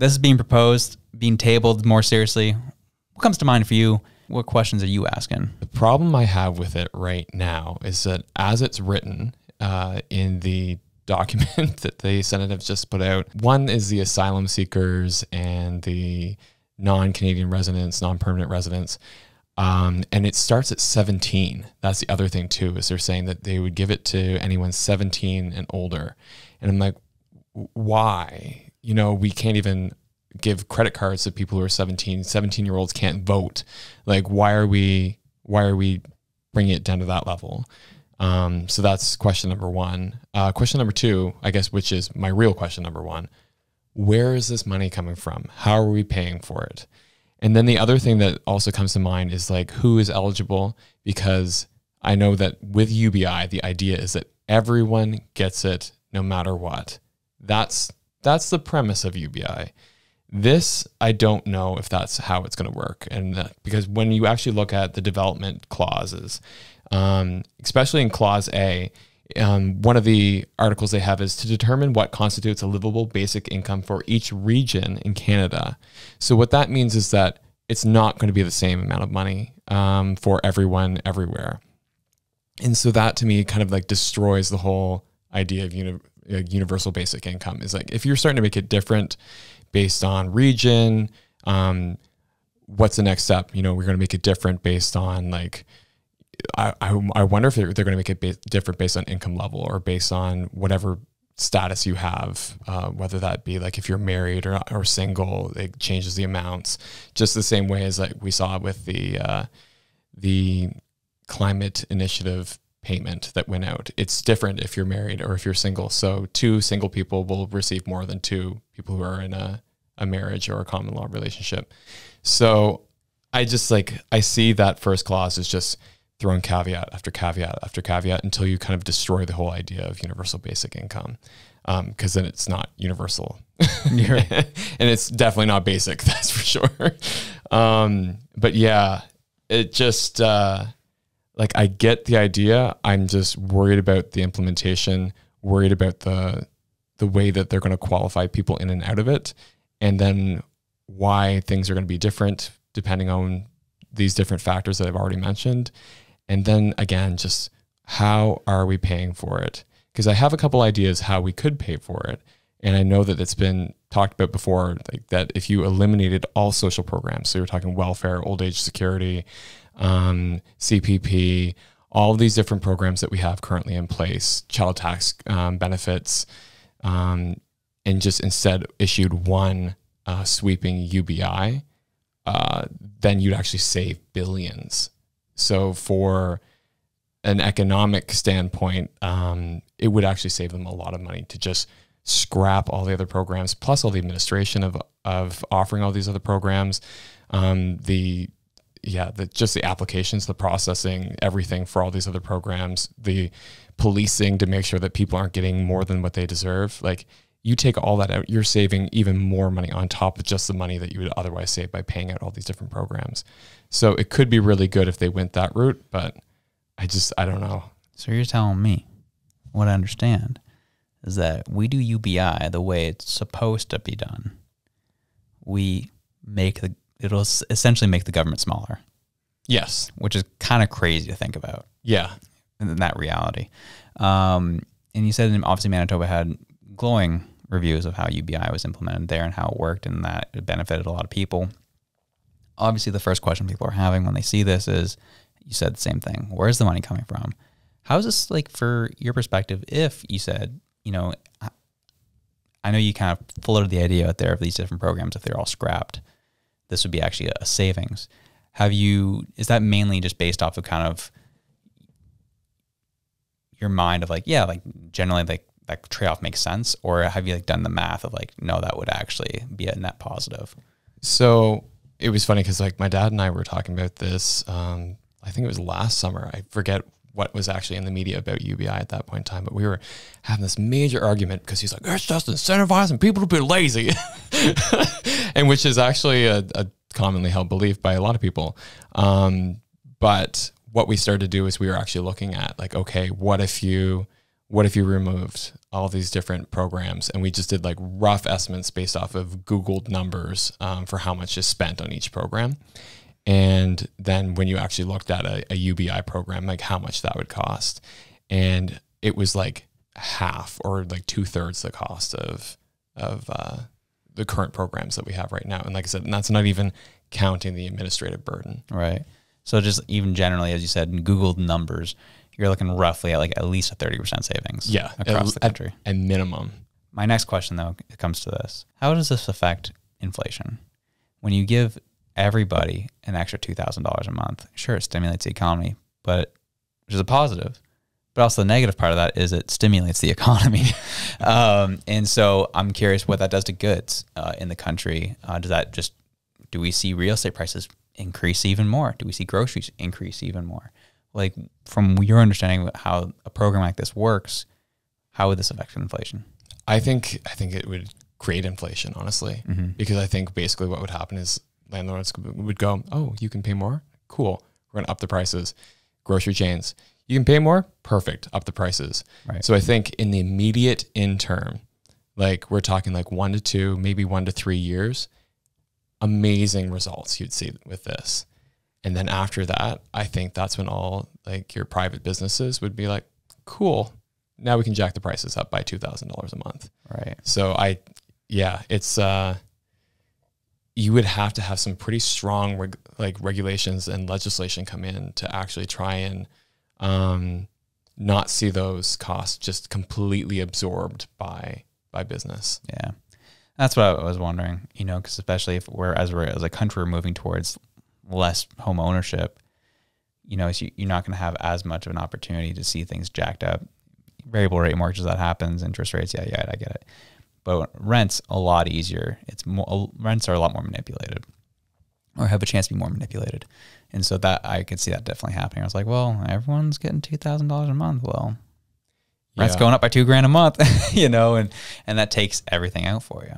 this is being proposed, being tabled more seriously. What comes to mind for you? What questions are you asking? The problem I have with it right now is that as it's written in the document that the Senate has just put out, one is the asylum seekers and the non-Canadian residents, non-permanent residents. And it starts at 17. That's the other thing too, is they're saying that they would give it to anyone 17 and older. And I'm like, why? You know, we can't even give credit cards to people who are 17. 17-year-olds can't vote. Like, why are we bringing it down to that level? So that's question number one. Question number two, I guess, which is my real question number one, where is this money coming from? How are we paying for it? And then the other thing that also comes to mind is like, who is eligible? Because I know that with UBI, the idea is that everyone gets it no matter what. That's the premise of UBI. This, I don't know if that's how it's going to work. And because when you actually look at the development clauses, especially in clause A, one of the articles they have is to determine what constitutes a livable basic income for each region in Canada. So what that means is that it's not going to be the same amount of money for everyone everywhere. And so that to me kind of like destroys the whole idea of universal basic income. Is like, if you're starting to make it different based on region, what's the next step? You know, we're going to make it different based on like, I wonder if they're going to make it different based on income level or based on whatever status you have, whether that be like if you're married or single, it changes the amounts just the same way as like we saw with the climate initiative payment that went out. It's different if you're married or if you're single. So 2 single people will receive more than 2 people who are in a marriage or a common law relationship. So I just like, I see that first clause is just throwing caveat after caveat after caveat until you kind of destroy the whole idea of universal basic income. Because then it's not universal. And it's definitely not basic, that's for sure. But yeah, it just, like, I get the idea. I'm just worried about the implementation, worried about the way that they're going to qualify people in and out of it. And then why things are going to be different depending on these different factors that I've already mentioned. And then again, just how are we paying for it? Because I have a couple ideas how we could pay for it. And I know that it's been talked about before, like that if you eliminated all social programs, so you're talking welfare, old age security, CPP, all of these different programs that we have currently in place, child tax benefits, and just instead issued one sweeping UBI, then you'd actually save billions. So for an economic standpoint, it would actually save them a lot of money to just scrap all the other programs, plus all the administration of offering all these other programs, just the applications, the processing, everything for all these other programs, the policing to make sure that people aren't getting more than what they deserve. Like, you take all that out, you're saving even more money on top of just the money that you would otherwise save by paying out all these different programs. So it could be really good if they went that route, but I don't know. So you're telling me, what I understand is that we do UBI the way it's supposed to be done. It'll essentially make the government smaller. Yes. Which is kind of crazy to think about. Yeah. In that reality. And you said obviously Manitoba had glowing reviews of how UBI was implemented there and how it worked and that it benefited a lot of people. Obviously, the first question people are having when they see this is, you said the same thing. Where's the money coming from? How is this, like, for your perspective, if you said, you know, I know you kind of floated the idea out there of these different programs, if they're all scrapped, this would be actually a savings. Is that mainly just based off of kind of your mind of like, yeah, like generally like that trade-off makes sense? Or have you like done the math of like, no, that would actually be a net positive? So it was funny because like my dad and I were talking about this, I think it was last summer. I forget what was actually in the media about UBI at that point in time, but we were having this major argument because he's like, it's just incentivizing people to be lazy. And which is actually a commonly held belief by a lot of people. But what we started to do is we were actually looking at like, okay, what if you what if you removed all these different programs and we just did like rough estimates based off of Googled numbers for how much is spent on each program. And then when you actually looked at a UBI program, like how much that would cost. And it was like half or like 2/3 the cost of the current programs that we have right now. And like I said, and that's not even counting the administrative burden. Right. So just even generally, as you said, in Googled numbers, you're looking roughly at like at least a 30% savings across the country. At minimum. My next question, though, comes to this. How does this affect inflation? When you give everybody an extra $2,000 a month, sure, it stimulates the economy, but which is a positive. But also the negative part of that is it stimulates the economy. And so I'm curious what that does to goods in the country. Do we see real estate prices increase even more? Do we see groceries increase even more? Like, from your understanding of how a program like this works, how would this affect inflation? I think it would create inflation, honestly, because I think basically what would happen is landlords would go, oh, you can pay more? Cool. We're going to up the prices. Grocery chains, you can pay more? Perfect. Up the prices. Right. So I think in the immediate interim, like we're talking like 1 to 2, maybe 1 to 3 years, amazing results you'd see with this. And then after that, I think that's when all like your private businesses would be like, cool, now we can jack the prices up by $2,000 a month. Right. So it's, you would have to have some pretty strong regulations and legislation come in to actually try and not see those costs just completely absorbed by business. Yeah. That's what I was wondering, because especially if we're as a country, we're moving towards less home ownership, you're not going to have as much of an opportunity to see things jacked up. Variable rate mortgages, that happens. Interest rates, yeah, I get it. But rent's a lot easier. Rents are a lot more manipulated, or have a chance to be more manipulated. And so that I could see that definitely happening. I was like, well, everyone's getting $2,000 a month. Well, rent's going up by $2,000 a month, and that takes everything out for you.